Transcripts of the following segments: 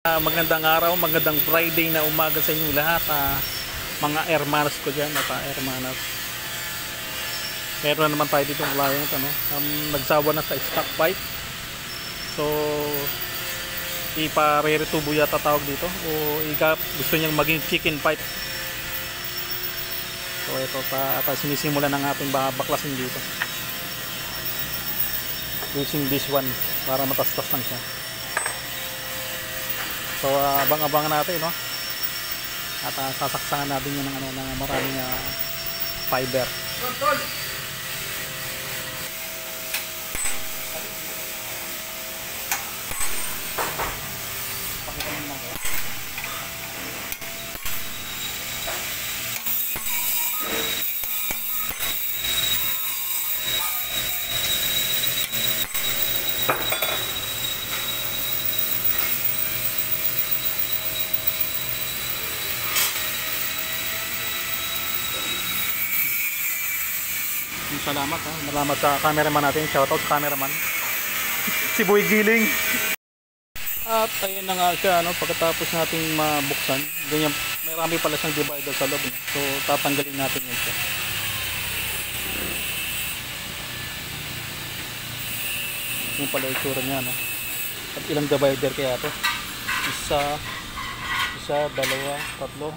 Magandang araw, magandang Friday na umaga sa inyo lahat, mga hermanos ko dyan at hermanas. Meron naman tayo ditong client, nagsawa na sa stock pipe. So ipa-retubo yata tawag dito, o gusto niyang maging chicken pipe. So ito at sinisimulan ng ating baklasin dito using this one para matastas lang siya. So abang-abangan natin, no? At sasaksangan natin yun ng maraming fiber. Salamat, salamat sa cameraman natin. Shoutout sa cameraman si Boy Giling. At ayun na nga siya, pagkatapos nating mabuksan, ganyan, marami pala siyang divider sa loob, so tatanggalin natin yun siya. Yung pala yung tsura niya, at ilang divider kaya to? Isa, dalawa, tatlo,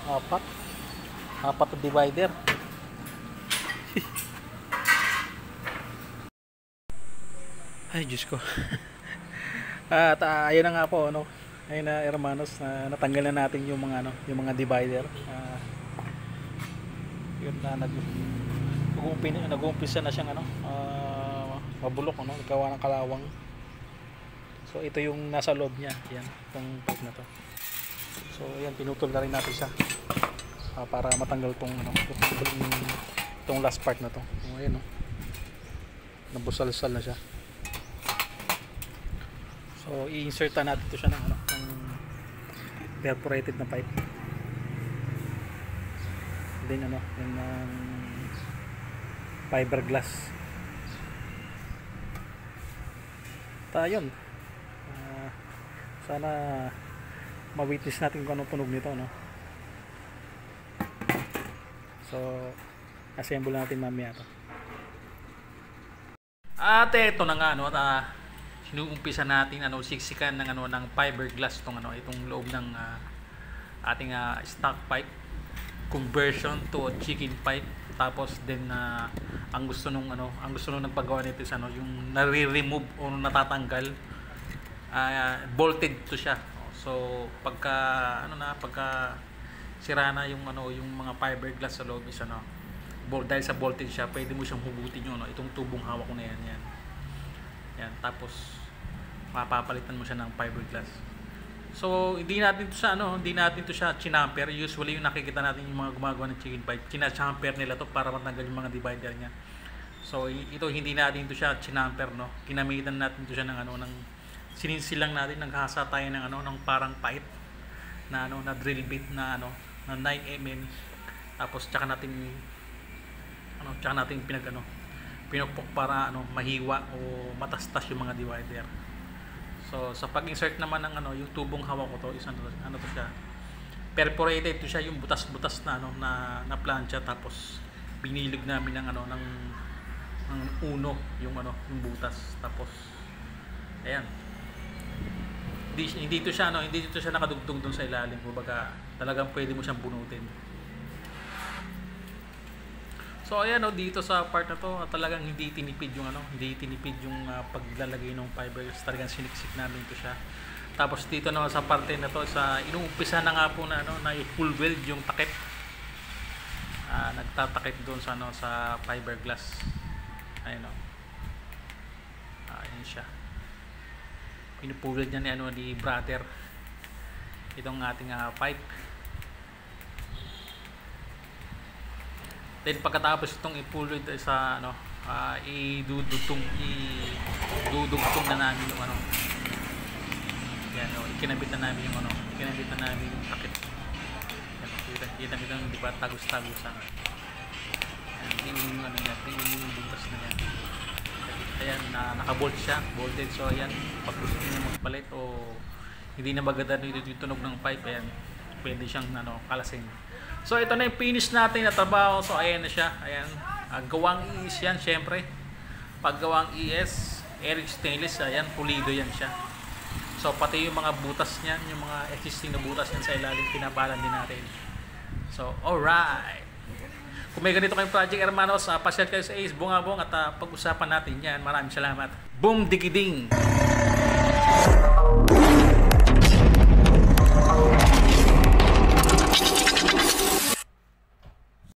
apat na divider. Ay, Diyos ko. At ayun na nga po, ayun na, hermanos, natanggal na natin yung mga divider. Yun na, nag-uumpisa na siyang mabulok, nagkawa ng kalawang. So ito yung nasa loob niya, yan, itong pipe na to. So yan, pinutol na rin natin siya para matanggal itong last part na to. So ayun, nabusal-sal na siya. So i-insertan natin ito siya ng perforated na pipe. Then yung fiberglass. Yun. Sana ma-witness natin kung anong tunog nito, So assemble natin mamaya to. At ito na nga, sinuumpisa natin siksikan ng fiberglass itong loob ng ating stock pipe conversion to a chicken pipe. Tapos din ang gusto nung ng paggawa nito is yung nare-remove o natatanggal, bolted to siya. So pagka sira na yung mga fiberglass sa loob is dahil sa voltage siya, pwede mo siyang hugutin itong tubong hawak ko na yan. Tapos mapapalitan mo siya ng fiberglass. So hindi natin to siya chinamper. Usually yung nakikita natin yung mga gumagawa ng chicken pipe, chinachamper nila to para matanggal yung mga divider niya. So ito hindi natin to siya chinamper, Ginamitan natin to siya ng sininsilang natin, naghasa tayo ng parang pipe na na drill bit na 9mm. Tapos tsaka natin pinukpok para mahiwa o matastas yung mga divider. So sa pag-insert naman ng yung tubong hawak ko to is to siya, perforated to siya, yung butas-butas na na plancha. Tapos binilog namin ng uno yung butas. Tapos ayan, hindi to siya nakadugtong doon sa ilalim, kumbaga talagang pwede mo siyang bunutin. So ayan, dito sa part na to, talagang hindi tinipid yung paglalagay ng fibers. Talagang siniksik namin ito siya. Tapos dito sa parte na to, inuumpisa na nga po na i-full weld yung takip. Nagtatakip doon sa fiberglass. Ayun ayan siya. Pinufull weld niya ni brother itong ating pipe. Then pagkatapos itong i-pull sa idudugtong na namin yung yan, ikinabit na namin yung takip. Kita ng di ba tagus-tagusan. Yung butas na yan. Ayan, nakabolt siya, bolted. So ayan, pag gusto niyo magpalit o hindi na maganda yung tunog ng pipe, ayan, pwede siyang kalasin. So ito na yung finish natin na trabaho. So ayan na siya, ayan. Gawang ES yan, syempre. Pag gawang ES, Eric Stainless, ayan, pulido yan siya. So pati yung mga butas niyan, yung mga existing na butas niyan sa ilalim, pinapalan din natin. So alright. Kung may ganito kayong project, hermanos, pasyal kayo sa Ace Bungabong at pag-usapan natin yan. Maraming salamat. Boom dikiding!